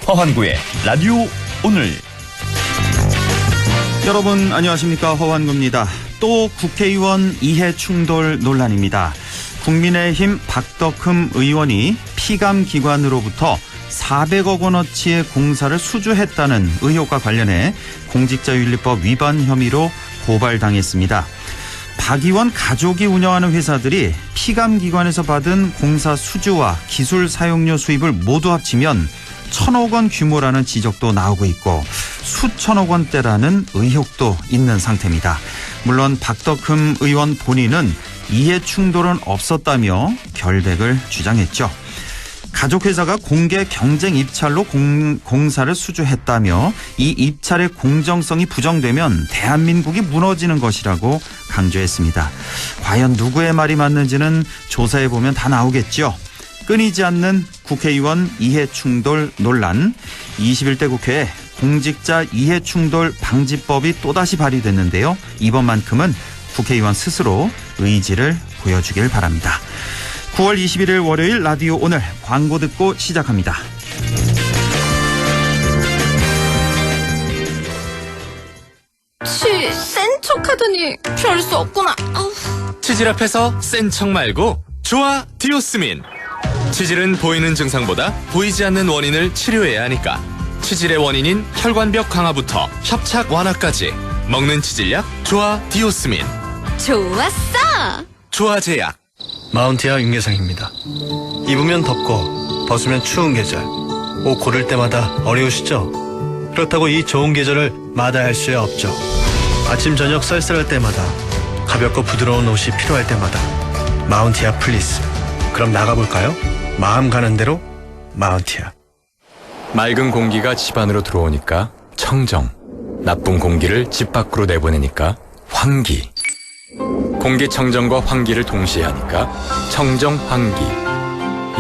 허환구의 라디오 오늘. 여러분 안녕하십니까, 허환구입니다. 또 국회의원 이해충돌 논란입니다. 국민의힘 박덕흠 의원이 피감기관으로부터 400억 원어치의 공사를 수주했다는 의혹과 관련해 공직자윤리법 위반 혐의로 고발당했습니다. 박 의원 가족이 운영하는 회사들이 피감기관에서 받은 공사 수주와 기술 사용료 수입을 모두 합치면 1,000억 원 규모라는 지적도 나오고 있고 수천억 원대라는 의혹도 있는 상태입니다. 물론 박덕흠 의원 본인은 이해 충돌은 없었다며 결백을 주장했죠. 가족회사가 공개 경쟁 입찰로 공사를 수주했다며 이 입찰의 공정성이 부정되면 대한민국이 무너지는 것이라고 강조했습니다. 과연 누구의 말이 맞는지는 조사해보면 다 나오겠죠. 끊이지 않는 국회의원 이해충돌 논란. 21대 국회에 공직자 이해충돌 방지법이 또다시 발의됐는데요. 이번만큼은 국회의원 스스로 의지를 보여주길 바랍니다. 9월 21일 월요일 라디오 오늘 광고 듣고 시작합니다. 센 척하더니 별 수 없구나. 치질 앞에서 센 척 말고 좋아 디오스민. 치질은 보이는 증상보다 보이지 않는 원인을 치료해야 하니까 치질의 원인인 혈관벽 강화부터 협착 완화까지 먹는 치질약 좋아 디오스민. 좋았어. 좋아제약. 마운티아 윤계상입니다. 입으면 덥고 벗으면 추운 계절, 옷 고를 때마다 어려우시죠? 그렇다고 이 좋은 계절을 마다할 수 없죠. 아침 저녁 쌀쌀할 때마다, 가볍고 부드러운 옷이 필요할 때마다 마운티아 플리스. 그럼 나가볼까요? 마음 가는 대로 마운티아. 맑은 공기가 집 안으로 들어오니까 청정, 나쁜 공기를 집 밖으로 내보내니까 환기. 공기청정과 환기를 동시에 하니까 청정환기.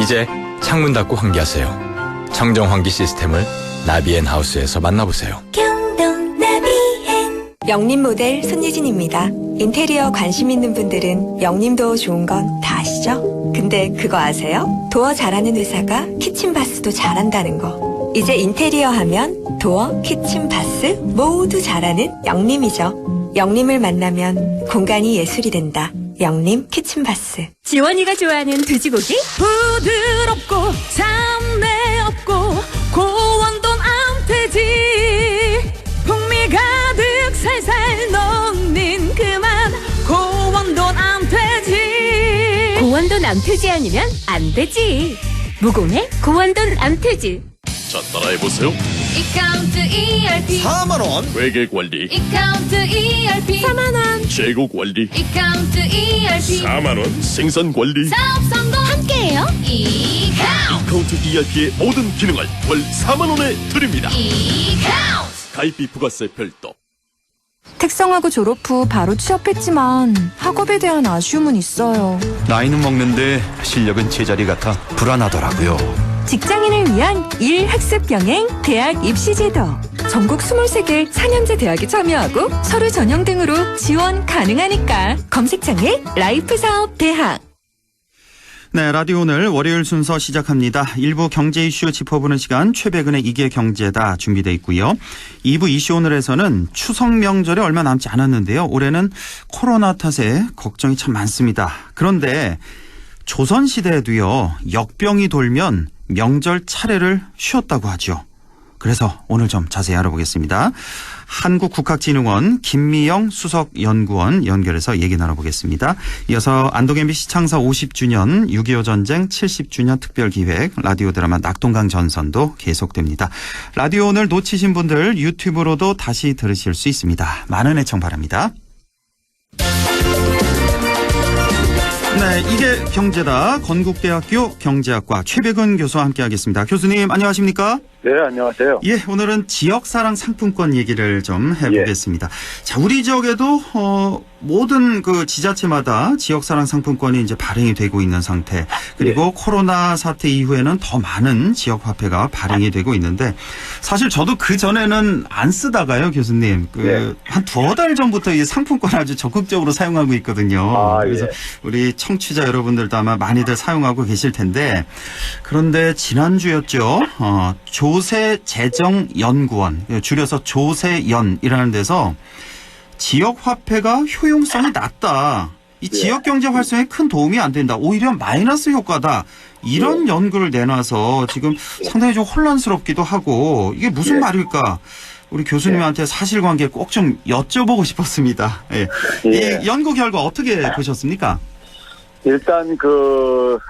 이제 창문 닫고 환기하세요. 청정환기 시스템을 나비앤하우스에서 만나보세요. 경동 나비앤. 영림 모델 손예진입니다. 인테리어 관심 있는 분들은 영림도어 좋은 건 다 아시죠? 근데 그거 아세요? 도어 잘하는 회사가 키친바스도 잘한다는 거. 이제 인테리어 하면 도어, 키친바스 모두 잘하는 영림이죠. 영림을 만나면 공간이 예술이 된다. 영림 키친바스. 지원이가 좋아하는 돼지고기? 부드럽고 잡내 없고 고원돈 암돼지. 풍미 가득 살살 녹는 그만 고원돈 암돼지. 고원돈 암돼지 아니면 안 되지. 무공해 고원돈 암돼지. 자, 따라해보세요. 이카운트 ERP 4만원 회계관리, 이카운트 ERP 4만원 재고관리, 이카운트 ERP 4만원 생산관리. 사업 성공 함께해요. 이카운트 ERP의 모든 기능을 월 4만원에 드립니다. 이카운트. 가입비 부가세 별도. 특성화고 졸업 후 바로 취업했지만 학업에 대한 아쉬움은 있어요. 나이는 먹는데 실력은 제자리 같아 불안하더라고요. 직장인을 위한 일학습 병행 대학 입시 제도. 전국 23개 4년제 대학에 참여하고 서류 전형 등으로 지원 가능하니까 검색창에 라이프 사업 대학. 네, 라디오 오늘 월요일 순서 시작합니다. 1부 경제 이슈 짚어보는 시간 최백은의 이게 경제다 준비되어 있고요. 2부 이슈 오늘에서는 추석 명절에 얼마 남지 않았는데요. 올해는 코로나 탓에 걱정이 참 많습니다. 그런데 조선시대에도요, 역병이 돌면 명절 차례를 쉬었다고 하죠. 그래서 오늘 좀 자세히 알아보겠습니다. 한국국학진흥원 김미영 수석연구원 연결해서 얘기 나눠보겠습니다. 이어서 안동 MBC 창사 50주년 6.25 전쟁 70주년 특별기획 라디오 드라마 낙동강 전선도 계속됩니다. 라디오 오늘 놓치신 분들 유튜브로도 다시 들으실 수 있습니다. 많은 애청 바랍니다. 네, 이게 경제다. 건국대학교 경제학과 최백은 교수와 함께하겠습니다. 교수님 안녕하십니까? 네, 안녕하세요. 예, 오늘은 지역사랑 상품권 얘기를 좀 해보겠습니다. 예. 자, 우리 지역에도 모든 그 지자체마다 지역사랑 상품권이 이제 발행이 되고 있는 상태. 그리고 코로나 사태 이후에는 더 많은 지역화폐가 발행이 되고 있는데 사실 저도 그 전에는 안 쓰다가요, 교수님. 한 두어 달 전부터 이 상품권 아주 적극적으로 사용하고 있거든요. 그래서 우리 청취자 여러분들도 아마 많이들 사용하고 계실 텐데 그런데 지난주였죠. 조세재정연구원, 줄여서 조세연이라는 데서 지역화폐가 효용성이 낮다. 이 지역경제 활성에 큰 도움이 안 된다. 오히려 마이너스 효과다. 이런 연구를 내놔서 지금 상당히 좀 혼란스럽기도 하고 이게 무슨 말일까? 우리 교수님한테 사실관계 꼭 좀 여쭤보고 싶었습니다. 예. 이 연구 결과 어떻게 보셨습니까? 일단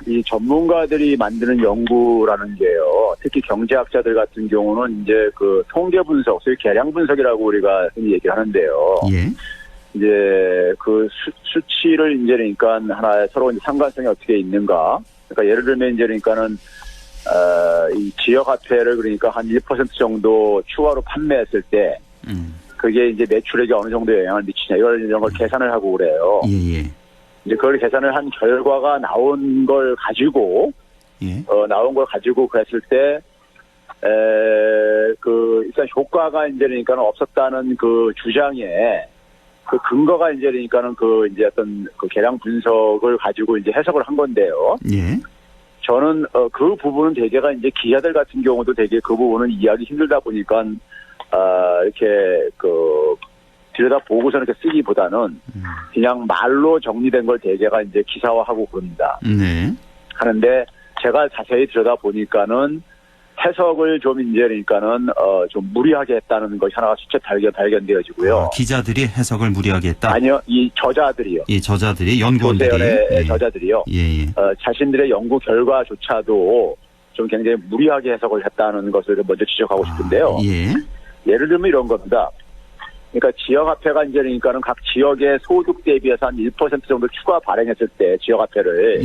이 전문가들이 만드는 연구라는 게요. 특히 경제학자들 같은 경우는 이제 통계 분석, 소위 계량 분석이라고 우리가 흔히 얘기를 하는데요. 예. 이제 수치를 이제 그러니까 하나의 서로 이제 상관성이 어떻게 있는가. 그러니까 예를 들면 이제 그러니까는 이 지역 화폐를 그러니까 한 1% 정도 추가로 판매했을 때 그게 이제 매출액에 어느 정도 영향을 미치냐 이런 걸 계산을 하고 그래요. 예. 이제 그걸 계산을 한 결과가 나온 걸 가지고 그랬을 때 일단 효과가 이제 그러니까 없었다는 그 주장에 그 근거가 이제 그러니까는 이제 어떤 계량 분석을 가지고 이제 해석을 한 건데요. 예. 저는 그 부분은 대개가 이제 기자들 같은 경우도 되게 그 부분은 이해하기 힘들다 보니까 이렇게 들여다 보고서 이렇게 쓰기보다는 그냥 말로 정리된 걸 대개가 이제 기사화하고 그럽니다. 네. 하는데 제가 자세히 들여다 보니까는 해석을 좀 이제 그러니까는 좀 무리하게 했다는 것이 하나가 수차 발견되어지고요. 기자들이 해석을 무리하게 했다. 아니요, 이 저자들이요. 이 저자들이 연구원들이 저자들이요. 예. 자신들의 연구 결과조차도 좀 굉장히 무리하게 해석을 했다는 것을 먼저 지적하고 싶은데요. 예. 예를 들면 이런 겁니다. 그러니까 지역화폐가 이제 그러니까는 각 지역의 소득 대비해서 한 1% 정도 추가 발행했을 때 지역화폐를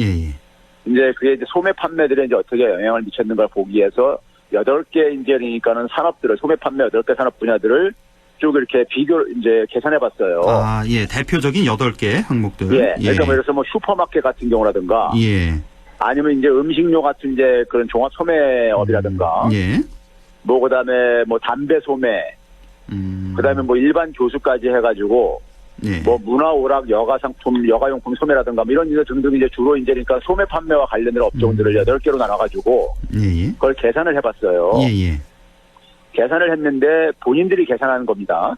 이제 그게 이제 소매 판매들에 이제 어떻게 영향을 미쳤는가를 보기 위해서 8개 이제 그러니까는 산업들을 소매 판매 8개 산업 분야들을 쭉 이렇게 이제 계산해 봤어요. 아, 예. 대표적인 8개 항목들. 예. 그러니까 예를 들어서 슈퍼마켓 같은 경우라든가 예. 아니면 이제 음식료 같은 이제 그런 종합 소매업이라든가 예. 그다음에 담배 소매 그다음에 일반 교수까지 해가지고 문화 오락 여가 상품 여가용품 소매라든가 이런 일 등등 이제 주로 이제 그러니까 소매 판매와 관련된 업종들을 8개로 나눠가지고 그걸 계산을 해봤어요. 계산을 했는데 본인들이 계산하는 겁니다.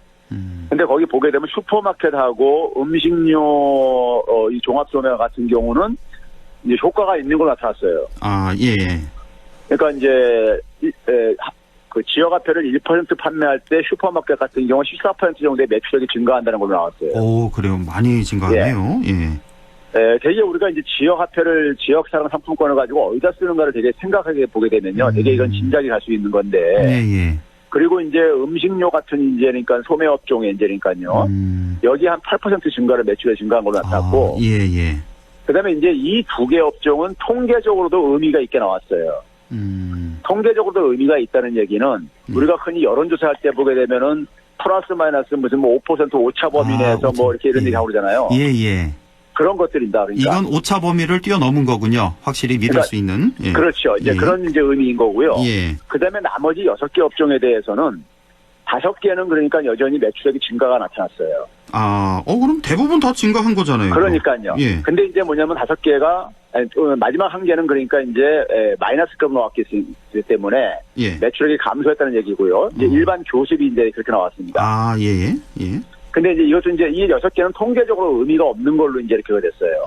근데 거기 보게 되면 슈퍼마켓하고 음식료 이 종합 소매 같은 경우는 이제 효과가 있는 걸로 나타났어요. 아, 예. 그러니까 이제 지역화폐를 1% 판매할 때 슈퍼마켓 같은 경우 14% 정도의 매출액이 증가한다는 걸로 나왔어요. 오, 그래요. 많이 증가하네요. 예. 되게 우리가 이제 지역화폐를 지역사랑 상품권을 가지고 어디다 쓰는가를 되게 생각하게 보게 되면요. 되게 이건 짐작이 갈 수 있는 건데. 예. 그리고 이제 음식료 같은 이제 그러니까 소매업종에 이제 그러니까요. 여기 한 8% 증가를 매출에 증가한 걸로 나타났고. 예. 그다음에 이제 이 2개 업종은 통계적으로도 의미가 있게 나왔어요. 통계적으로도 의미가 있다는 얘기는 우리가 흔히 여론조사할 때 보게 되면은 플러스 마이너스 무슨 5% 오차 범위 내에서 이렇게 이런 얘기 하고 그러잖아요. 예. 그런 것들입니다. 그러니까. 이건 오차 범위를 뛰어넘은 거군요. 확실히 믿을 수 있는. 예. 그렇죠. 이제 그런 이제 의미인 거고요. 예. 그다음에 나머지 6개 업종에 대해서는 5개는 그러니까 여전히 매출액이 증가가 나타났어요. 그럼 대부분 다 증가한 거잖아요. 그러니까요. 예. 근데 이제 뭐냐면 5개가 마지막 1개는 그러니까 이제 마이너스급 나왔기 때문에 매출액이 감소했다는 얘기고요. 이제 일반 교습이 이제 그렇게 나왔습니다. 예. 근데 이제 이것은 이제 이 6개는 통계적으로 의미가 없는 걸로 이제 이렇게 됐어요.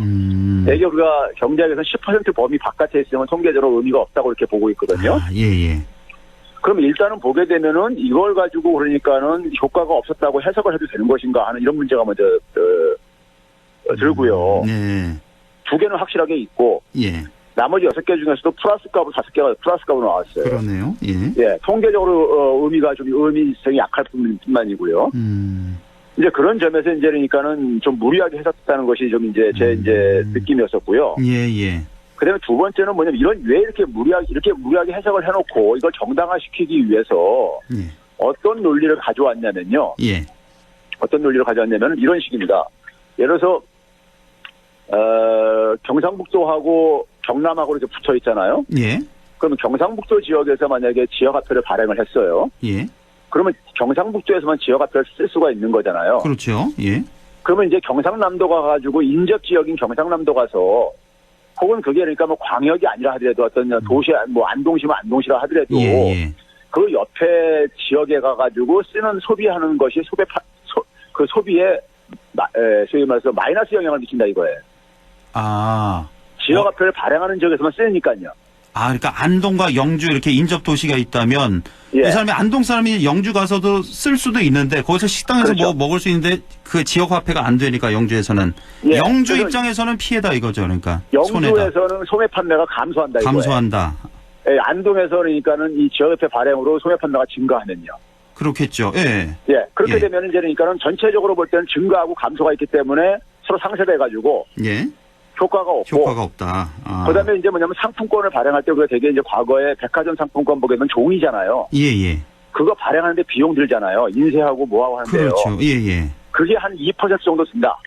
대개 우리가 경제학에서는 10% 범위 바깥에 있으면 통계적으로 의미가 없다고 이렇게 보고 있거든요. 예. 그럼 일단은 보게 되면은 이걸 가지고 그러니까는 효과가 없었다고 해석을 해도 되는 것인가 하는 이런 문제가 먼저 들고요. 2개는 확실하게 있고 나머지 6개 중에서도 플러스값으로 5개가 플러스값으로 나왔어요. 그러네요. 통계적으로 의미가 좀 의미성이 약할 뿐만이고요. 이제 그런 점에서 이제 그러니까는 좀 무리하게 해석했다는 것이 좀 이제 제 이제 느낌이었었고요. 예. 그다음에 두 번째는 뭐냐면 왜 이렇게 무리하게 해석을 해놓고 이걸 정당화시키기 위해서 어떤 논리를 가져왔냐면요. 어떤 논리를 가져왔냐면 이런 식입니다. 예를 들어서 경상북도하고 경남하고 이렇게 붙어 있잖아요. 그러면 경상북도 지역에서 만약에 지역화폐를 발행을 했어요. 그러면 경상북도에서만 지역화폐를 쓸 수가 있는 거잖아요. 그렇죠. 그러면 이제 경상남도 가가지고 인접 지역인 경상남도 가서 혹은 그게 그러니까 광역이 아니라 하더라도 어떤 도시 안동시면 안동시라 하더라도 그 옆에 지역에 가가지고 쓰는 소비하는 것이 그 소비에 소위 말해서 마이너스 영향을 미친다 이거예요. 아. 지역화폐를 발행하는 지역에서만 쓰니까요. 아, 그러니까 안동과 영주 이렇게 인접 도시가 있다면 예. 이 사람이 안동 사람이 영주 가서도 쓸 수도 있는데 거기서 식당에서 그렇죠. 뭐 먹을 수 있는데 그 지역 화폐가 안 되니까 영주에서는 예. 영주 그래서 입장에서는 피해다 이거죠. 그러니까 손해다. 영주에서는 소매 판매가 감소한다 이거예요. 감소한다. 예, 안동에서 그러니까는 이 지역화폐 발행으로 소매 판매가 증가하면요. 그렇겠죠. 예. 예, 그렇게 예. 되면 이제 그러니까는 전체적으로 볼 때는 증가하고 감소가 있기 때문에 서로 상쇄돼가지고 예. 효과가 없고. 효과가 없다. 아. 그다음에 이제 뭐냐면 상품권을 발행할 때 우리가 되게 이제 과거에 백화점 상품권 보게 되면 종이잖아요. 예, 예. 그거 발행하는데 비용 들잖아요. 인쇄하고 뭐하고 하는데요. 그렇죠. 예, 예. 그게 한 2% 정도 든다.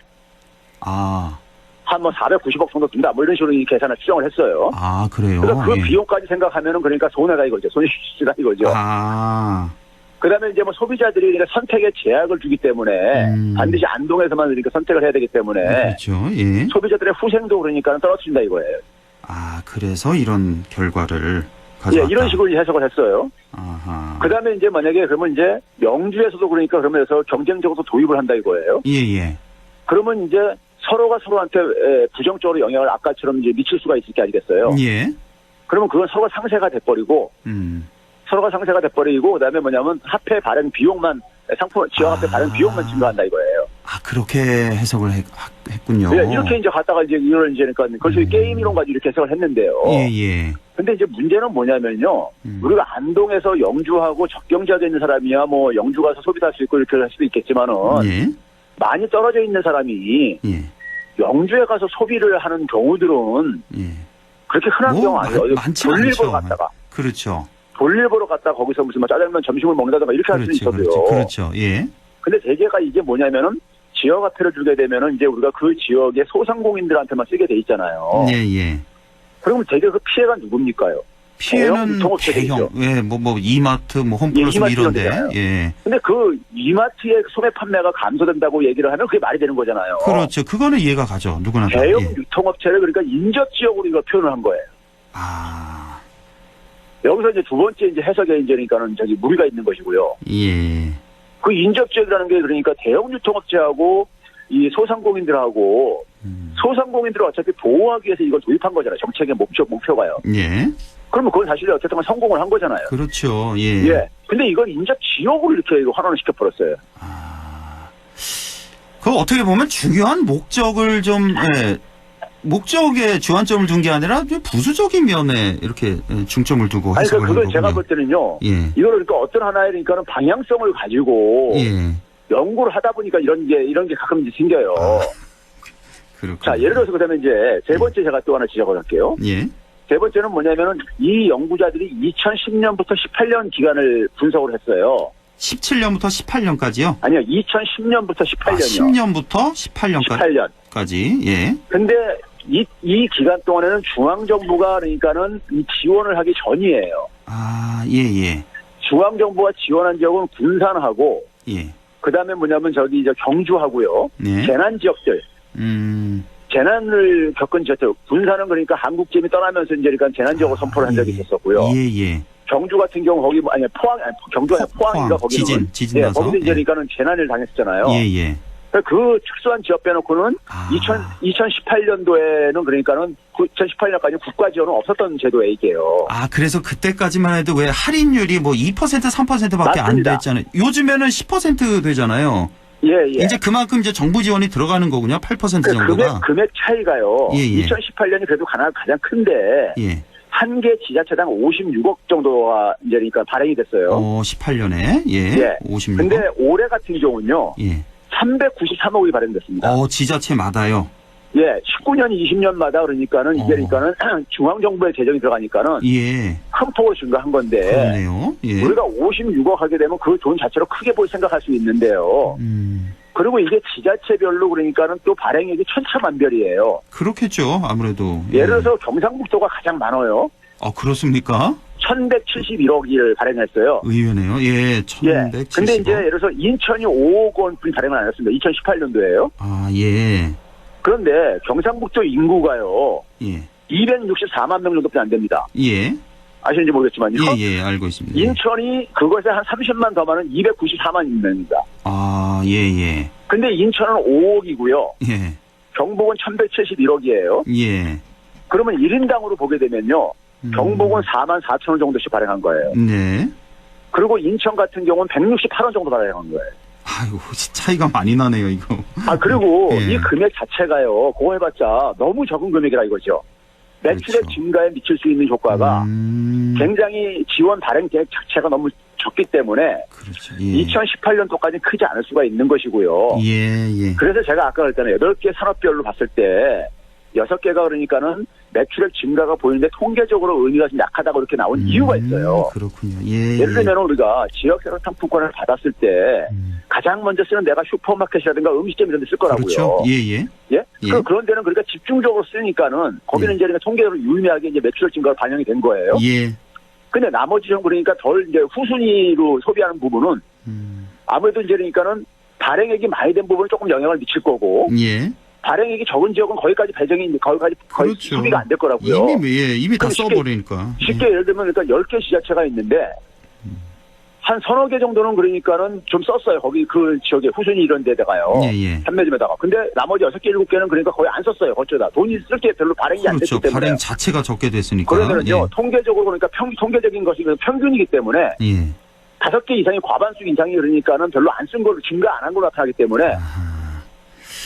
아. 한 뭐 490억 정도 든다. 뭐 이런 식으로 이 계산을 추정을 했어요. 아, 그래요. 그래서 그 예. 비용까지 생각하면은 그러니까 손해다 이거죠. 손실이다 이거죠. 아. 그다음에 이제 뭐 소비자들이 그러니까 선택에 제약을 주기 때문에 반드시 안동에서만 그러니까 선택을 해야 되기 때문에 그렇죠. 예. 소비자들의 후생도 그러니까 떨어진다 이거예요. 아, 그래서 이런 결과를 예, 가져왔다. 이런 식으로 해석을 했어요. 아하. 그다음에 이제 만약에 그러면 이제 영주에서도 그러니까 그러면서 경쟁적으로 도입을 한다 이거예요. 예, 예. 그러면 이제 서로가 서로한테 부정적으로 영향을 아까처럼 이제 미칠 수가 있을 게 아니겠어요. 예. 그러면 그건 서로가 상쇄가 돼버리고 서로가 상쇄가 돼버리고 그다음에 뭐냐면 화폐 발행 비용만 상품 지역 화폐 발행 비용만 증가한다 이거예요. 아, 그렇게 해석을 했군요. 예, 이렇게 이제 갔다가 이제 이런 이제 그러니까 그걸 게임 이론 가지고 이렇게 해석을 했는데요. 예, 예. 근데 이제 문제는 뭐냐면요. 우리가 안동에서 영주하고 적경지역에 있는 사람이야 뭐 영주 가서 소비도 할 수 있고 이렇게 할 수도 있겠지만은 예. 많이 떨어져 있는 사람이 예. 영주에 가서 소비를 하는 경우들은 예. 그렇게 흔한 뭐 경우 아니에요. 많지는 볼일 않죠. 보러 갔다가 그렇죠. 볼일 보러 갔다가 거기서 무슨 뭐 짜장면 점심을 먹는다든가 이렇게 할 수 있어도요. 그렇죠. 예. 근데 대개가 이게 뭐냐면은 지역 화폐를 주게 되면은 이제 우리가 그 지역의 소상공인들한테만 쓰게 돼 있잖아요. 예, 예. 그러면 대개 그 피해가 누굽니까요? 피해는 대형, 예, 뭐 이마트, 뭐 홈플러스 뭐 이런데, 예. 근데 그 이마트의 소매 판매가 감소된다고 얘기를 하면 그게 말이 되는 거잖아요. 그렇죠. 그거는 이해가 가죠. 누구나 다. 대형 예. 유통업체를 그러니까 인접 지역으로 이거 표현을 한 거예요. 아. 여기서 이제 두 번째 이제 해석에 이제 그러니까는 저기 무리가 있는 것이고요. 예. 그 인접 지역이라는 게 그러니까 대형 유통업체하고 이 소상공인들하고 소상공인들을 어차피 보호하기 위해서 이걸 도입한 거잖아요. 정책의 목표가요. 예. 그러면 그건 사실 어쨌든 성공을 한 거잖아요. 그렇죠. 예. 예. 근데 이건 인접 지역으로 이렇게 환원을 시켜버렸어요. 그 어떻게 보면 중요한 목적을 좀, 예. 목적에 주안점을 둔 게 아니라 부수적인 면에 이렇게 중점을 두고 아니, 해석을 한 그걸 거군요. 제가 볼 때는요. 예. 이걸 그러니까 어떤 하나의 그러니까는 방향성을 가지고 예. 연구를 하다 보니까 이런 게 가끔 이제 생겨요. 그렇군요. 자, 예를 들어서 그다음에 이제 세 번째 제가 또 하나 지적을 할게요. 예. 세 번째는 뭐냐면은 이 연구자들이 2010년부터 18년 기간을 분석을 했어요. 17년부터 18년까지요? 아니요, 2010년부터 18년이요. 10년부터 18년까지. 예. 근데 이 기간 동안에는 중앙정부가 그러니까는 이 지원을 하기 전이에요. 아, 예, 예. 중앙정부가 지원한 지역은 군산하고, 예. 그 다음에 뭐냐면 저기 경주하고요. 네. 재난 지역들. 재난을 겪은 지역들. 군산은 그러니까 한국팀이 떠나면서 이제 그러니까 재난 지역을 선포를 한 적이 있었었고요. 예, 예. 경주 같은 경우 거기 아니 경주가 포항인가 거기는 지진 나서. 거기도 이제 그러니까는 재난을 당했었잖아요. 예, 예. 그 특수한 지역 빼놓고는 2018년도에는 그러니까는 2018년까지 국가 지원은 없었던 제도에 이게요. 아, 그래서 그때까지만 해도 왜 할인율이 뭐 2% 3%밖에 안 맞습니다. 됐잖아요. 요즘에는 10% 되잖아요. 예, 예. 이제 그만큼 이제 정부 지원이 들어가는 거군요. 8% 정도가. 금액 차이가요. 예, 예. 2018년이 그래도 가장 큰데 예. 한 개 지자체당 56억 정도가 이제 그러니까 발행이 됐어요. 18년에 예. 예. 56억. 근데 올해 같은 경우는요. 예. 393억이 발행됐습니다. 지자체마다요. 예, 19년, 20년마다 그러니까는 이게 그러니까는 중앙정부의 재정이 들어가니까는 예. 큰 폭으로 증가한 건데. 그러네요. 예. 우리가 56억 하게 되면 그 돈 자체로 크게 생각할 수 있는데요. 그리고 이게 지자체별로 그러니까는 또 발행액이 천차만별이에요. 그렇겠죠. 아무래도. 예를 들어서 경상북도가 가장 많아요. 그렇습니까? 1171억을 발행했어요. 의외네요. 예, 1170억. 근데 이제 예를 들어서 인천이 5억 원뿐이 발행을 안 했습니다. 2018년도에요. 아, 예. 그런데 경상북도 인구가요. 예. 264만 명 정도밖에 안 됩니다. 예. 아시는지 모르겠지만요. 예, 알고 있습니다. 인천이 그것에 한 30만 더 많은 294만 인명입니다. 아, 예. 근데 인천은 5억이고요. 예. 경북은 1171억이에요. 예. 그러면 1인당으로 보게 되면요. 경북은 4만 4천 원 정도씩 발행한 거예요. 네. 그리고 인천 같은 경우는 168원 정도 발행한 거예요. 아이고, 차이가 많이 나네요, 이거. 그리고 예. 이 금액 자체가요. 그거 해봤자 너무 적은 금액이라 이거죠. 매출의 그렇죠. 증가에 미칠 수 있는 효과가 굉장히 지원 발행 계획 자체가 너무 적기 때문에 그렇죠. 예. 2018년도까지 크지 않을 수가 있는 것이고요. 예. 그래서 제가 아까 그랬잖아요. 8개 산업별로 봤을 때 6개가 그러니까는 매출의 증가가 보이는데 통계적으로 의미가 좀 약하다고 이렇게 나온 이유가 있어요. 그렇군요. 예를 들면 우리가 지역세로 상품권을 받았을 때 가장 먼저 쓰는 데가 슈퍼마켓이라든가 음식점 이런 데 쓸 거라고요. 그렇죠. 예. 그런 데는 그러니까 집중적으로 쓰니까는 거기는 이제 통계적으로 유의미하게 이제 매출 증가가 반영이 된 거예요. 예. 근데 나머지 좀 그러니까 덜 이제 후순위로 소비하는 부분은 아무래도 이제 그러니까는 발행액이 많이 된 부분은 조금 영향을 미칠 거고. 예. 발행액이 적은 지역은 거기까지 배정이 거의 그렇죠. 소비가 안 될 거라고요. 이미 다 써버리니까. 쉽게 예를 들면 그러니까 10개 지자체가 있는데 한 서너 개 정도는 그러니까는 좀 썼어요. 거기 그 지역에 후순위 이런 데다가요. 예. 판매점에다가. 근데 나머지 6개, 7개는 그러니까 거의 안 썼어요. 어쩌다. 돈이 쓸 게 별로 발행이 안 됐기 그렇죠. 때문에. 발행 자체가 적게 됐으니까. 그러면은요. 통계적으로 그러니까 통계적인 것이 평균이기 때문에 예. 5개 이상이 과반수 이상이 그러니까는 별로 안 쓴 걸로 증가 안 한 걸로 나타나기 때문에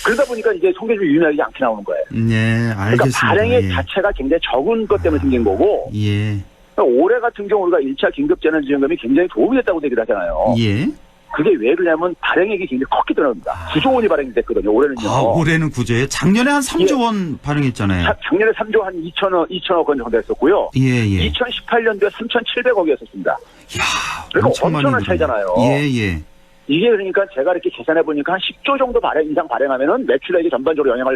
그러다 보니까 이제 통계적으로 유의미하게 않게 나오는 거예요. 네, 알겠습니다. 그러니까 발행액 자체가 굉장히 적은 것 때문에 생긴 거고 예. 그러니까 올해 같은 경우 우리가 1차 긴급재난지원금이 굉장히 도움이 됐다고 얘기를 하잖아요. 예. 그게 왜 그러냐면 발행액이 굉장히 컸기 때문입니다. 9조 원이 발행이 됐거든요. 올해는요. 올해는 9조에 작년에 한 3조 원 발행했잖아요. 작년에 3조 한 2천억 원 정도 했었고요. 예. 2018년도에 3,700억이었습니다. 이야, 그러니까 엄청난 차이잖아요. 예. 이게 그러니까 제가 이렇게 계산해 보니까 한 10조 정도 이상 발행하면은 매출액이 전반적으로 영향을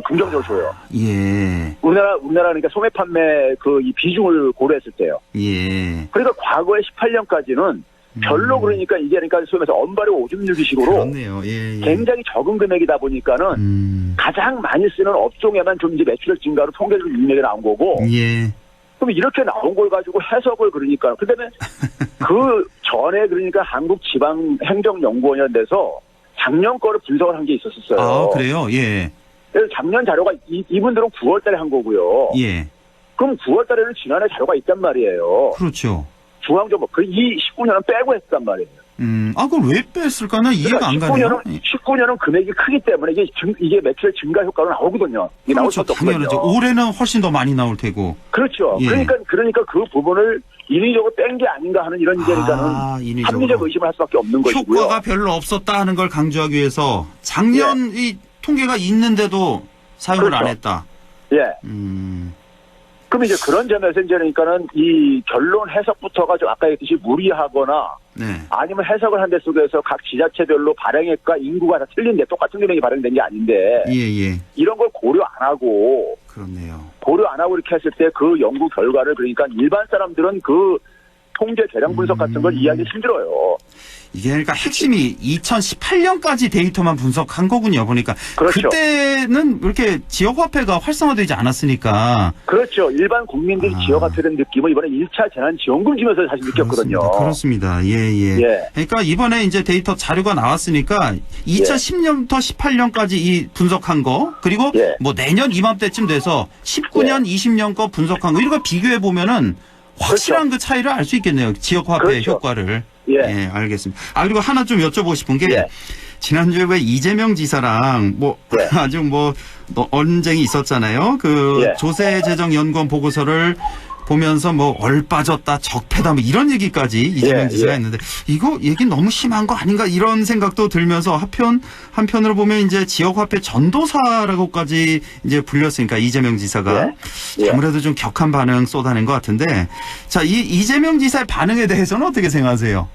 긍정적으로 줘요. 예. 우리나라 그러니까 소매 판매 이 비중을 고려했을 때요. 예. 그러니까 과거에 18년까지는 별로 그러니까 이게 그러니까 소위에서 언발의 오줌 누기식으로 그렇네요. 예. 굉장히 적은 금액이다 보니까는 가장 많이 쓰는 업종에만 좀 이제 매출액 증가로 통계적으로 유의미하게 나온 거고. 예. 그럼 이렇게 나온 걸 가지고 해석을 그러니까 그다음에 그 전에 그러니까 한국지방행정연구원에서 작년 거를 분석을 한 게 있었어요. 아, 그래요? 예. 그래서 작년 자료가 이분들은 9월 달에 한 거고요. 예. 그럼 9월 달에는 지난해 자료가 있단 말이에요. 그렇죠. 중앙정보 이 19년은 빼고 했단 말이에요. 그걸 왜 뺐을까나 이해가 안 가네요. 19년은 금액이 크기 때문에 이게 매출의 증가 효과로 나오거든요. 이게 나올 수밖에 없거든요. 당연하죠. 올해는 훨씬 더 많이 나올 테고. 그렇죠. 예. 그러니까 그 부분을 인위적으로 뺀 게 아닌가 하는 이런 이제니까는 합리적 의심을 할 수밖에 없는 것이고요. 효과가 별로 없었다 하는 걸 강조하기 위해서 작년 이 통계가 있는데도 사용을 그렇죠. 안 했다. 예. 그럼 이제 그런 점에서 이제 그러니까는 이 결론 해석부터가 좀 아까 얘기했듯이 무리하거나 아니면 해석을 한 데 속에서 각 지자체별로 발행액과 인구가 다 틀린데 똑같은 금액이 발행된 게 아닌데 예. 이런 걸 고려 안 하고 그렇네요. 고려 안 하고 이렇게 했을 때 그 연구 결과를 그러니까 일반 사람들은 그 통계 계량 분석 같은 걸 이해하기 힘들어요. 이게 그러니까 핵심이 2018년까지 데이터만 분석한 거군요. 보니까 그렇죠. 그때는 이렇게 지역화폐가 활성화되지 않았으니까. 그렇죠. 일반 국민들이 지역화폐된 느낌을 이번에 1차 재난지원금 주면서 사실 느꼈거든요. 그렇습니다. 예. 그러니까 이번에 이제 데이터 자료가 나왔으니까 2010년부터 18년까지 이 분석한 거 그리고 뭐 내년 이맘때쯤 돼서 19년, 20년 거 분석한 거 이런 거 비교해 보면은 확실한 그 차이를 알 수 있겠네요. 지역화폐 효과를. 예, 알겠습니다. 그리고 하나 좀 여쭤보고 싶은 게 지난주에 왜 이재명 지사랑 아주 언쟁이 있었잖아요. 조세재정연구원 보고서를 보면서 얼빠졌다, 적폐다 이런 얘기까지 이재명 지사가 했는데 이거 얘기 너무 심한 거 아닌가 이런 생각도 들면서 한편으로 보면 이제 지역화폐 전도사라고까지 이제 불렸으니까 이재명 지사가 아무래도 좀 격한 반응 쏟아낸 것 같은데 자, 이 이재명 지사의 반응에 대해서는 어떻게 생각하세요?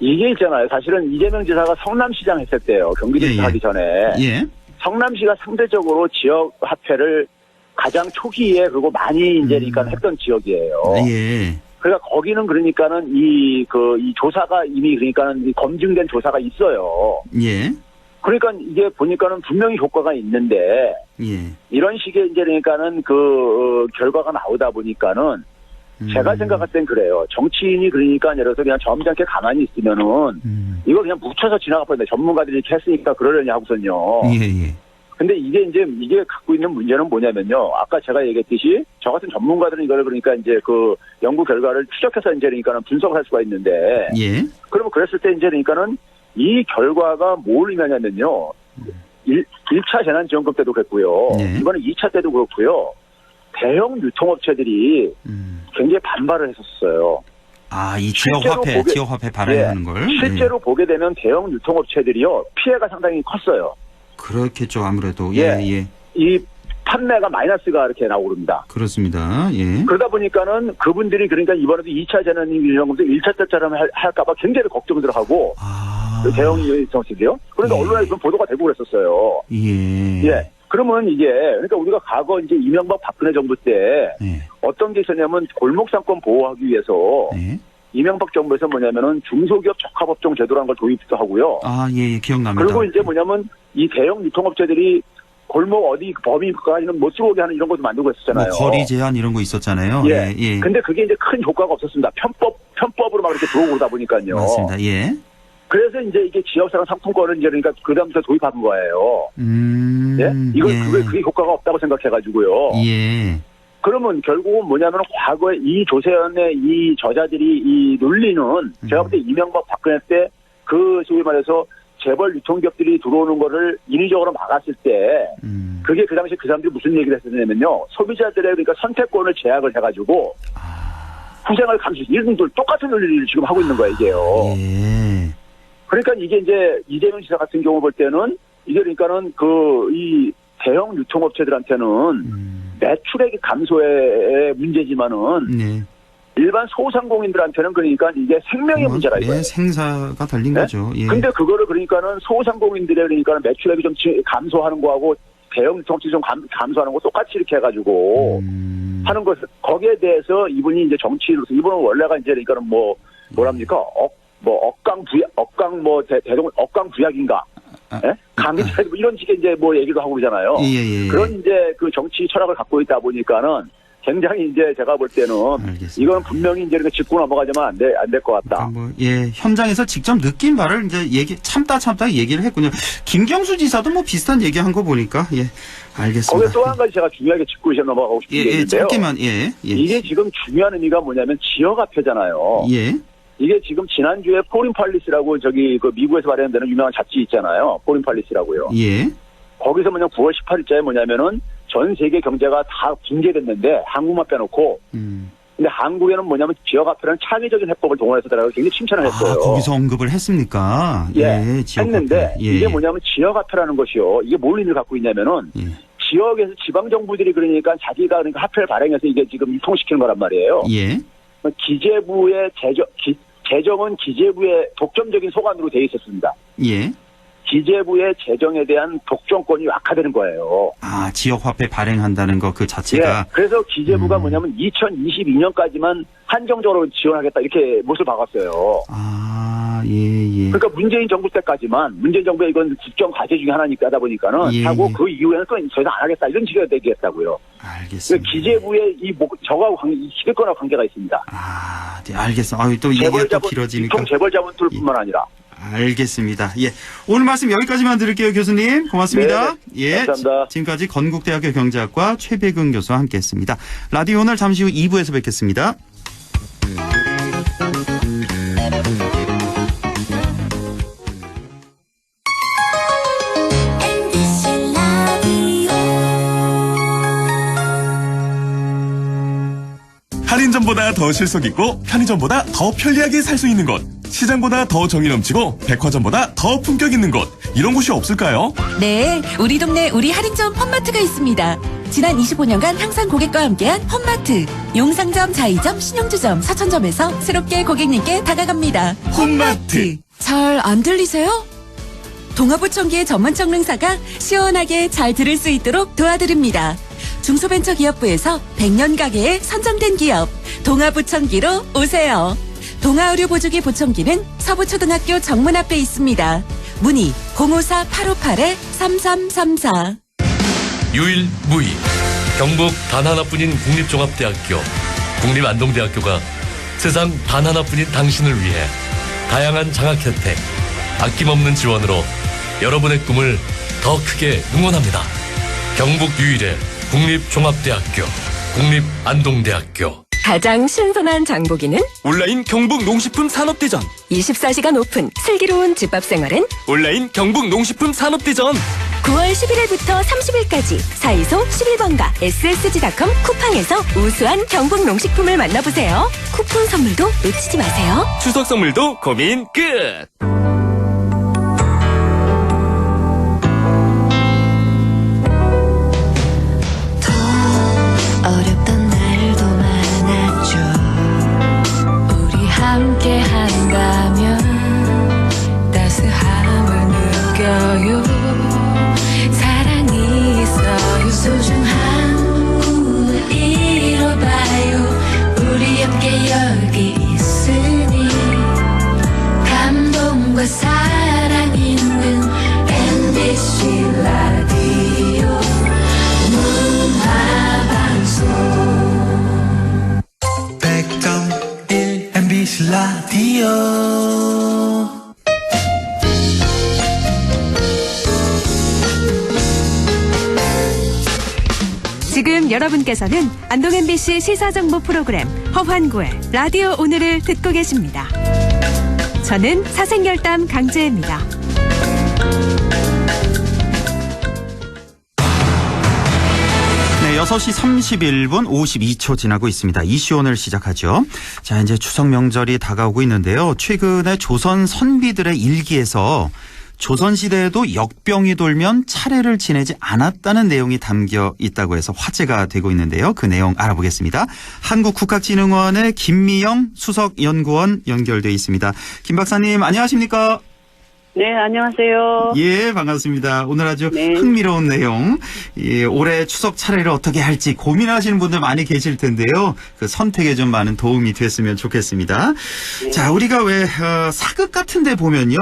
이게 있잖아요. 사실은 이재명 지사가 성남시장 했을 때요. 경기도지사 하기 전에 성남시가 상대적으로 지역화폐를 가장 초기에 그리고 많이 이제 그러니까 했던 지역이에요. 그러니까 거기는 그러니까는 이 조사가 이미 그러니까는 검증된 조사가 있어요. 그러니까 이게 보니까는 분명히 효과가 있는데 이런 식의 이제 그러니까는 결과가 나오다 보니까는 제가 생각할 땐 그래요. 정치인이 그러니까 예를 들어서 그냥 점잖게 가만히 있으면은 이거 그냥 묻혀서 지나가 버린다. 전문가들이 이렇게 했으니까 그러려니 하고선요. 예. 근데 이게 갖고 있는 문제는 뭐냐면요. 아까 제가 얘기했듯이 저 같은 전문가들은 이걸 그러니까 이제 그 연구 결과를 추적해서 이제 그러니까는 분석을 할 수가 있는데. 예. 그러면 그랬을 때 이제 그러니까는 이 결과가 뭘 의미하냐면요. 1차 재난지원금 때도 그랬고요. 네. 이번에 2차 때도 그렇고요. 대형 유통업체들이 굉장히 반발을 했었어요. 아, 이 지역화폐 발행하는 걸? 실제로 보게 되면 대형 유통업체들이요. 피해가 상당히 컸어요. 그렇겠죠, 아무래도. 이 판매가 마이너스가 이렇게 나오고 그럽니다. 그렇습니다. 예. 그러다 보니까는 그분들이 그러니까 이번에도 2차 재난지원금도 1차 때처럼 할까봐 굉장히 걱정들 하고. 대형 유통업체들이요. 그러니까 언론에 좀 보도가 되고 그랬었어요. 예. 그러면 이게 그러니까 우리가 과거 이제 이명박 박근혜 정부 때 어떤 게 있었냐면 골목 상권 보호하기 위해서 이명박 정부에서 뭐냐면은 중소기업 적합업종 제도라는 걸 도입도 하고요. 아, 예, 기억납니다. 그리고 이제 뭐냐면 이 대형 유통업체들이 골목 어디 범위까지는 못 들어오게 하는 이런 것도 만들고 했었잖아요. 뭐 거리 제한 이런 거 있었잖아요. 예. 근데 그게 이제 큰 효과가 없었습니다. 편법으로 막 이렇게 들어오고 그러다 보니까요. 맞습니다. 예. 그래서 이제 이게 지역사랑 상품권을 이제 그러니까 그다음부터 도입하는 거예요. 예? 그게 효과가 없다고 생각해가지고요. 예. 그러면 결국은 뭐냐면 과거에 이 조세현의 이 저자들이 이 논리는 제가 볼 때 이명박 박근혜 때 그 소위 말해서 재벌 유통기업들이 들어오는 거를 인위적으로 막았을 때 그게 그 당시 그 사람들이 무슨 얘기를 했었냐면요. 소비자들의 그러니까 선택권을 제약을 해가지고 후생을 감수 이런 똑같은 논리를 지금 하고 있는 거예요, 이게요. 예. 그러니까 이게 이제 이재명 지사 같은 경우 볼 때는 이게 그러니까는 이 대형 유통업체들한테는 매출액 감소의 문제지만은 일반 소상공인들한테는 그러니까 이게 생명의 문제라 이거예요. 생사가 달린 거죠. 예. 근데 그거를 그러니까는 소상공인들의 그러니까 매출액이 좀 감소하는 거하고 대형 유통업체 좀 감소하는 거 똑같이 이렇게 해가지고 하는 것 거기에 대해서 이분이 이제 정치인으로서 이분은 원래가 이제 그러니까는 뭐랍니까? 억강 부약인가? 강의자 이런 식의 이제 뭐 얘기도 하고 그러잖아요. 그런 이제 그 정치 철학을 갖고 있다 보니까는 굉장히 이제 제가 볼 때는 알겠습니다. 이건 분명히 이제 짚고 넘어가자면 안 될 것 같다. 현장에서 직접 느낀 바를 이제 참다 얘기를 했군요. 김경수 지사도 뭐 비슷한 얘기한 거 보니까 알겠습니다. 거기에 또 한 가지 제가 중요하게 짚고 이제 넘어가고 싶은 게 있는데요. 짧게만 이게 지금 중요한 의미가 뭐냐면 지역화폐잖아요. 이게 지금 지난주에 포린 팔리스라고 저기 그 미국에서 발행되는 유명한 잡지 있잖아요. 포린 팔리스라고요. 거기서 9월 18일자에 뭐냐면은 전 세계 경제가 다 붕괴됐는데 한국만 빼놓고 근데 한국에는 뭐냐면 지역화폐라는 창의적인 해법을 동원해서더라고요. 굉장히 칭찬을 했어요. 거기서 언급을 했습니까? 했는데 이게 뭐냐면 지역화폐라는 것이요. 이게 뭘 의미를 갖고 있냐면은 지역에서 지방정부들이 그러니까 자기가 그러니까 화폐를 발행해서 이게 지금 유통시키는 거란 말이에요. 기재부의 재정은 기재부의 독점적인 소관으로 돼 있었습니다. 기재부의 재정에 대한 독점권이 약화되는 거예요. 아, 지역화폐 발행한다는 거 그 자체가. 그래서 기재부가 뭐냐면 2022년까지만 한정적으로 지원하겠다 이렇게 못을 박았어요. 그러니까 문재인 정부 때까지만 문재인 정부의 이건 국정 과제 중에 하나니까 하다 보니까는 하고 그 이후에는 또 더 이상 안 하겠다 이런 식으로 얘기했다고요. 알겠습니다. 기재부의 저하고 기득권과 관계가 있습니다. 알겠습니다. 또 얘기가 또 길어지니까. 재벌 자본들뿐만 아니라. 알겠습니다. 오늘 말씀 여기까지만 드릴게요, 교수님. 고맙습니다. 감사합니다. 지금까지 건국대학교 경제학과 최백은 교수와 함께했습니다. 라디오 오늘 잠시 후 2부에서 뵙겠습니다. 할인점보다 더 실속 있고 편의점보다 더 편리하게 살 수 있는 곳. 시장보다 더 정이 넘치고 백화점보다 더 품격 있는 곳. 이런 곳이 없을까요? 네, 우리 동네 우리 할인점 홈마트가 있습니다. 지난 25년간 항상 고객과 함께한 홈마트. 용상점, 자이점, 신용주점, 서천점에서 새롭게 고객님께 다가갑니다. 홈마트. 잘 안 들리세요? 동아부총기의 전문적 능사가 시원하게 잘 들을 수 있도록 도와드립니다. 중소벤처기업부에서 100년 가게에 선정된 기업 동아부총기로 오세요. 동아의료 보조기 보청기는 서부초등학교 정문 앞에 있습니다. 문의 054-858-3334. 유일무이 경북 단 하나뿐인 국립종합대학교 국립안동대학교가 세상 단 하나뿐인 당신을 위해 다양한 장학 혜택, 아낌없는 지원으로 여러분의 꿈을 더 크게 응원합니다. 경북 유일의 국립종합대학교, 국립안동대학교. 가장 신선한 장보기는 온라인 경북 농식품 산업대전. 24시간 오픈 슬기로운 집밥 생활은 온라인 경북 농식품 산업대전. 9월 11일부터 30일까지 사이소 11번가 ssg.com 쿠팡에서 우수한 경북 농식품을 만나보세요. 쿠폰 선물도 놓치지 마세요. 추석 선물도 고민 끝. 어렵던 날도 많았죠. 우리 함께 한다면 따스함을 느껴요. 사랑이 있어요. 소중한 꿈을 이뤄봐요. 우리 함께 여기 있으니 감동과 사랑 있는 MBC 라디오 문화방송 100.1 MBC 라디오. 지금 여러분께서는 안동 MBC 시사정보 프로그램 허환구의 라디오 오늘을 듣고 계십니다. 저는 사생결담 강재입니다. 네, 6시 31분 52초 지나고 있습니다. 이슈 오늘 시작하죠. 자, 이제 추석 명절이 다가오고 있는데요. 최근에 조선 선비들의 일기에서 조선시대에도 역병이 돌면 차례를 지내지 않았다는 내용이 담겨 있다고 해서 화제가 되고 있는데요. 그 내용 알아보겠습니다. 한국국학진흥원의 김미영 수석연구원 연결돼 있습니다. 김 박사님 안녕하십니까? 네, 안녕하세요. 예, 반갑습니다. 오늘 아주 네. 흥미로운 내용, 예, 올해 추석 차례를 어떻게 할지 고민하시는 분들 많이 계실 텐데요. 그 선택에 좀 많은 도움이 됐으면 좋겠습니다. 네. 자, 우리가 왜 사극 같은 데 보면요,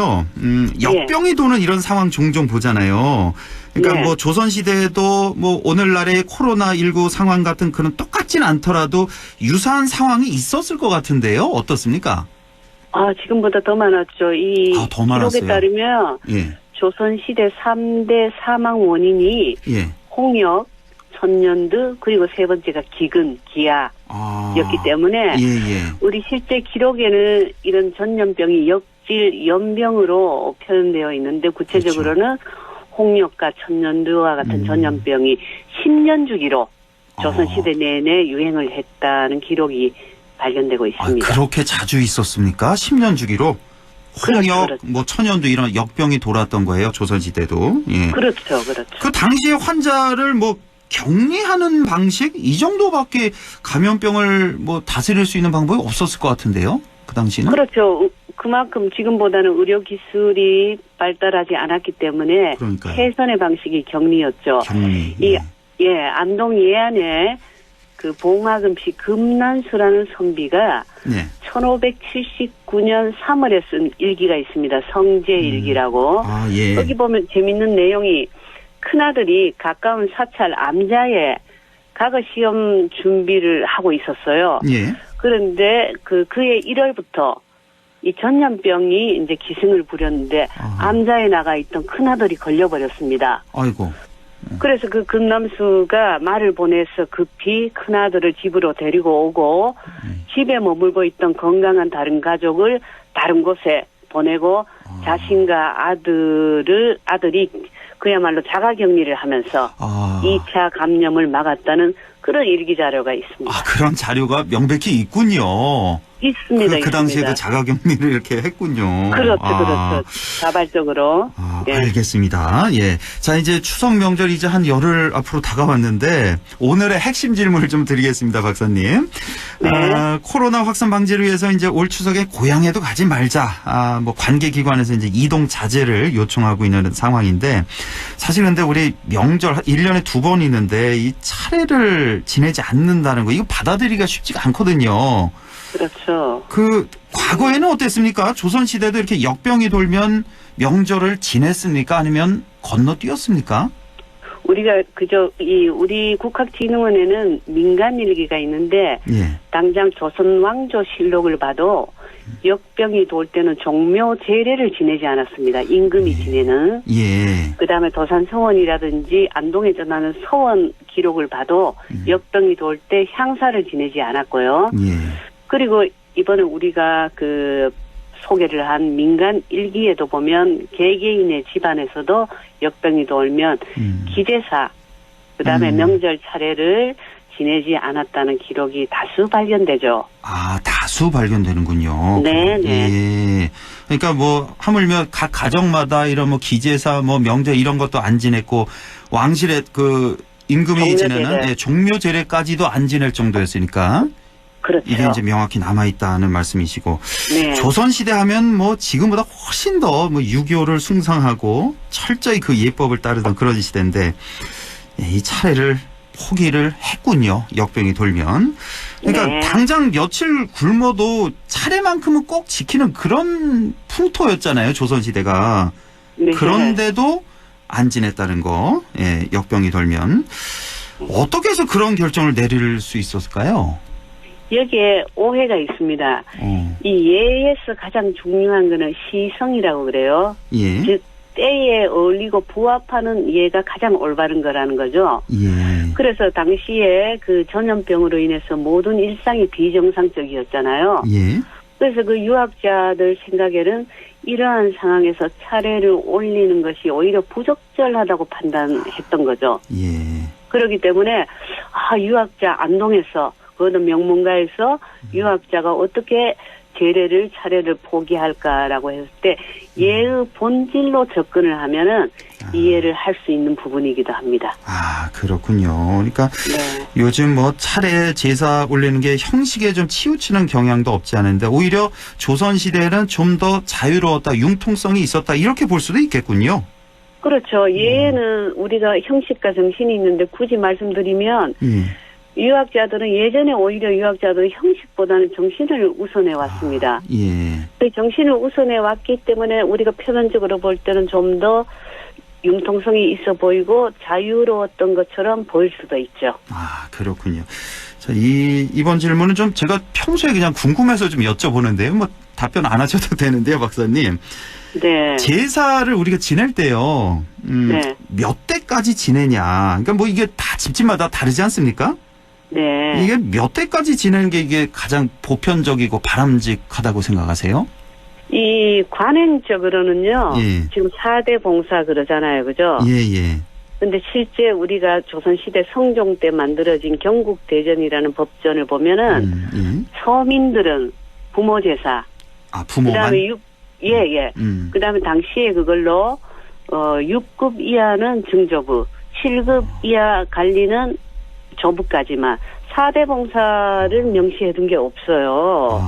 역병이 도는 이런 상황 종종 보잖아요. 그러니까 네. 뭐 조선시대에도 뭐 오늘날의 코로나19 상황 같은 그런 똑같진 않더라도 유사한 상황이 있었을 것 같은데요. 어떻습니까? 지금보다 더 많았죠. 더 기록에 많았어요. 따르면 예. 조선시대 3대 사망 원인이 예. 홍역, 천년두, 그리고 세 번째가 기근, 기아였기 때문에 예. 우리 실제 기록에는 이런 전염병이 역질, 연병으로 표현되어 있는데 구체적으로는 홍역과 천년두와 같은 전염병이 10년 주기로 조선시대 내내 유행을 했다는 기록이 발견되고 있습니다. 그렇게 자주 있었습니까? 10년 주기로? 홍역, 그렇죠. 뭐 천연두 이런 역병이 돌았던 거예요. 조선시대도. 예. 그렇죠. 그 당시에 환자를 뭐 격리하는 방식 이 정도밖에 감염병을 뭐 다스릴 수 있는 방법이 없었을 것 같은데요. 그 당시는. 그렇죠. 그만큼 지금보다는 의료 기술이 발달하지 않았기 때문에 그러니까요. 최선의 방식이 격리였죠. 격리. 안동 예안에 그 봉화금씨 금난수라는 선비가 네. 1579년 3월에 쓴 일기가 있습니다. 성제일기라고. 예. 여기 보면 재밌는 내용이 큰아들이 가까운 사찰 암자에 과거 시험 준비를 하고 있었어요. 예. 그런데 그의 1월부터 이 전염병이 이제 기승을 부렸는데 암자에 나가 있던 큰아들이 걸려버렸습니다. 아이고. 그래서 그 금남수가 말을 보내서 급히 큰아들을 집으로 데리고 오고 집에 머물고 있던 건강한 다른 가족을 다른 곳에 보내고 자신과 아들이 그야말로 자가격리를 하면서 2차 감염을 막았다는 그런 일기 자료가 있습니다. 그런 자료가 명백히 있군요. 있습니다. 그 당시에 있습니다. 그 자가격리를 이렇게 했군요. 그렇죠. 자발적으로. 알겠습니다. 예. 자, 이제 추석 명절 이제 한 열흘 앞으로 다가왔는데 오늘의 핵심 질문을 좀 드리겠습니다, 박사님. 네. 코로나 확산 방지를 위해서 이제 올 추석에 고향에도 가지 말자. 뭐 관계기관에서 이제 이동 자제를 요청하고 있는 상황인데 사실 근데 우리 명절 1년에 2번 있는데 이 차례를 지내지 않는다는 거 이거 받아들이기가 쉽지가 않거든요. 그렇죠. 과거에는 어땠습니까? 조선시대도 이렇게 역병이 돌면 명절을 지냈습니까? 아니면 건너뛰었습니까? 우리가 우리 국학진흥원에는 민간일기가 있는데 예. 당장 조선왕조실록을 봐도 역병이 돌 때는 종묘 제례를 지내지 않았습니다. 임금이 지내는. 예. 그다음에 도산서원이라든지 안동에 전하는 서원 기록을 봐도 역병이 돌 때 향사를 지내지 않았고요. 예. 그리고 이번에 우리가 소개를 한 민간 일기에도 보면 개개인의 집안에서도 역병이 돌면 기제사, 그다음에 명절 차례를 지내지 않았다는 기록이 다수 발견되죠. 아, 다수 발견되는군요. 네, 네. 예. 그러니까 하물며 각 가정마다 이런 기제사, 명절 이런 것도 안 지냈고, 왕실의 임금이 지내는 종묘 제례까지도 안 지낼 정도였으니까. 그렇죠. 이게 이제 명확히 남아있다는 말씀이시고. 네. 조선시대 하면 지금보다 훨씬 더 유교를 숭상하고 철저히 그 예법을 따르던 그런 시대인데, 이 차례를 포기를 했군요. 역병이 돌면. 그러니까 네. 당장 며칠 굶어도 차례만큼은 꼭 지키는 그런 풍토였잖아요. 조선시대가. 네. 그런데도 안 지냈다는 거. 예, 역병이 돌면. 어떻게 해서 그런 결정을 내릴 수 있었을까요? 여기에 오해가 있습니다. 이 예에서 가장 중요한 거는 시성이라고 그래요. 예. 즉 때에 어울리고 부합하는 예가 가장 올바른 거라는 거죠. 예. 그래서 당시에 전염병으로 인해서 모든 일상이 비정상적이었잖아요. 예. 그래서 유학자들 생각에는 이러한 상황에서 차례를 올리는 것이 오히려 부적절하다고 판단했던 거죠. 예. 그렇기 때문에 유학자 안동에서 그것도 명문가에서 유학자가 어떻게 차례를 포기할까라고 했을 때 예의 본질로 접근을 하면은 이해를 할 수 있는 부분이기도 합니다. 아, 그렇군요. 그러니까 네. 요즘 차례 제사 올리는 게 형식에 좀 치우치는 경향도 없지 않은데 오히려 조선시대에는 좀 더 자유로웠다, 융통성이 있었다 이렇게 볼 수도 있겠군요. 그렇죠. 예에는 우리가 형식과 정신이 있는데 굳이 말씀드리면 유학자들은 예전에 오히려 유학자들은 형식보다는 정신을 우선해 왔습니다. 예. 그 정신을 우선해 왔기 때문에 우리가 표면적으로 볼 때는 좀 더 융통성이 있어 보이고 자유로웠던 것처럼 보일 수도 있죠. 아, 그렇군요. 자, 이번 질문은 좀 제가 평소에 그냥 궁금해서 좀 여쭤보는데요. 답변 안 하셔도 되는데요, 박사님. 네. 제사를 우리가 지낼 때요. 네. 몇 대까지 지내냐. 그러니까 이게 다 집집마다 다르지 않습니까? 네. 이게 몇 대까지 지내는 게 이게 가장 보편적이고 바람직하다고 생각하세요? 이 관행적으로는요. 예. 지금 4대 봉사 그러잖아요. 그죠? 예. 근데 실제 우리가 조선시대 성종 때 만들어진 경국대전이라는 법전을 보면은 서민들은 부모 제사. 부모만? 그다음에 그다음에 당시에 그걸로 6급 이하는 증조부, 7급 이하 관리는 조부까지만 4대 봉사를 명시해둔 게 없어요.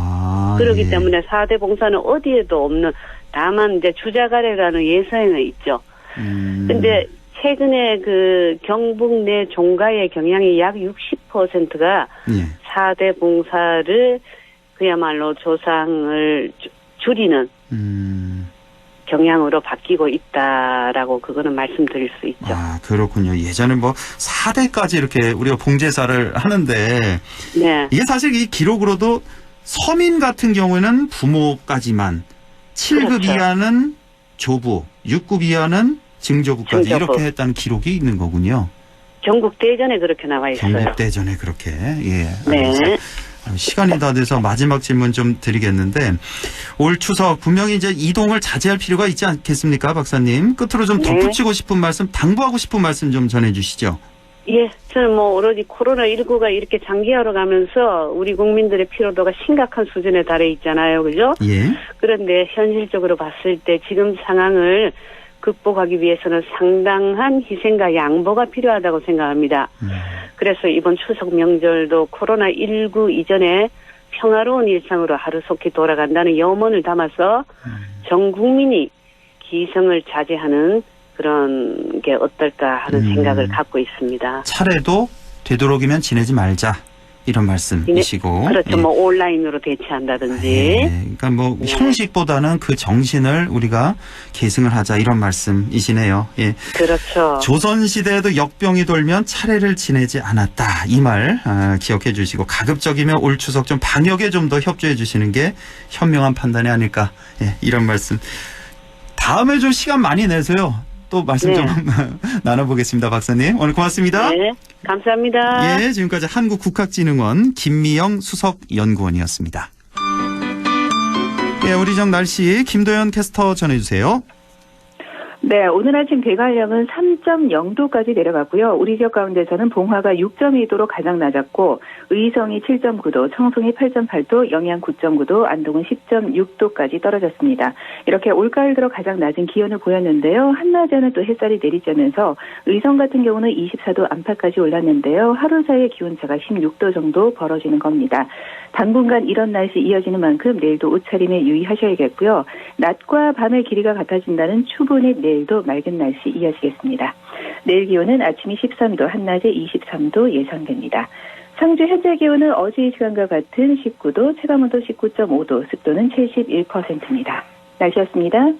그렇기 때문에 4대 봉사는 어디에도 없는, 다만 이제 주자가래라는 예서에는 있죠. 근데 최근에 경북 내 종가의 경향이 약 60%가 4대 봉사를 그야말로 조상을 줄이는 경향으로 바뀌고 있다라고 그거는 말씀드릴 수 있죠. 아, 그렇군요. 예전에 4대까지 이렇게 우리가 봉제사를 하는데 네. 이게 사실 이 기록으로도 서민 같은 경우는 부모까지만 7급 그렇죠. 이하는 조부, 6급 이하는 증조부까지 증조부. 이렇게 했다는 기록이 있는 거군요. 경국대전에 그렇게 나와 있어요. 경국대전에 그렇게. 예. 네. 시간이 다 돼서 마지막 질문 좀 드리겠는데 올 추석 분명히 이제 이동을 자제할 필요가 있지 않겠습니까, 박사님? 끝으로 좀 덧붙이고 싶은 말씀, 당부하고 싶은 말씀 좀 전해주시죠. 예, 저는 오로지 코로나19가 이렇게 장기화로 가면서 우리 국민들의 피로도가 심각한 수준에 달해 있잖아요, 그죠? 예. 그런데 현실적으로 봤을 때 지금 상황을 극복하기 위해서는 상당한 희생과 양보가 필요하다고 생각합니다. 그래서 이번 추석 명절도 코로나19 이전에 평화로운 일상으로 하루속히 돌아간다는 염원을 담아서 전 국민이 기성을 자제하는 그런 게 어떨까 하는 생각을 갖고 있습니다. 차례도 되도록이면 지내지 말자. 이런 말씀이시고. 그렇죠. 뭐 온라인으로 대체한다든지. 그러니까 뭐 형식보다는 그 정신을 우리가 계승을 하자 이런 말씀이시네요. 예. 그렇죠. 조선시대에도 역병이 돌면 차례를 지내지 않았다. 이 말 기억해 주시고 가급적이면 올 추석 좀 방역에 좀 더 협조해 주시는 게 현명한 판단이 아닐까. 예, 이런 말씀. 다음에 좀 시간 많이 내세요. 또 말씀 좀 나눠보겠습니다. 박사님. 오늘 고맙습니다. 네. 감사합니다. 예, 지금까지 한국국학진흥원 김미영 수석연구원이었습니다. 예, 우리 정 날씨 김도연 캐스터 전해주세요. 네, 오늘 아침 대관령은 3.0도까지 내려갔고요. 우리 지역 가운데서는 봉화가 6.2도로 가장 낮았고 의성이 7.9도, 청송이 8.8도, 영양 9.9도, 안동은 10.6도까지 떨어졌습니다. 이렇게 올가을 들어 가장 낮은 기온을 보였는데요. 한낮에는 또 햇살이 내리쬐면서 의성 같은 경우는 24도 안팎까지 올랐는데요. 하루 사이의 기온차가 16도 정도 벌어지는 겁니다. 당분간 이런 날씨 이어지는 만큼 내일도 옷차림에 유의하셔야겠고요. 낮과 밤의 길이가 같아진다는 추분의 내일도 맑은 날씨 이어지겠습니다. 내일 기온은 아침이 13도, 한낮에 23도 예상됩니다. 상주 현재 기온은 어제 이 시간과 같은 19도, 체감온도 19.5도, 습도는 71%입니다. 날씨였습니다.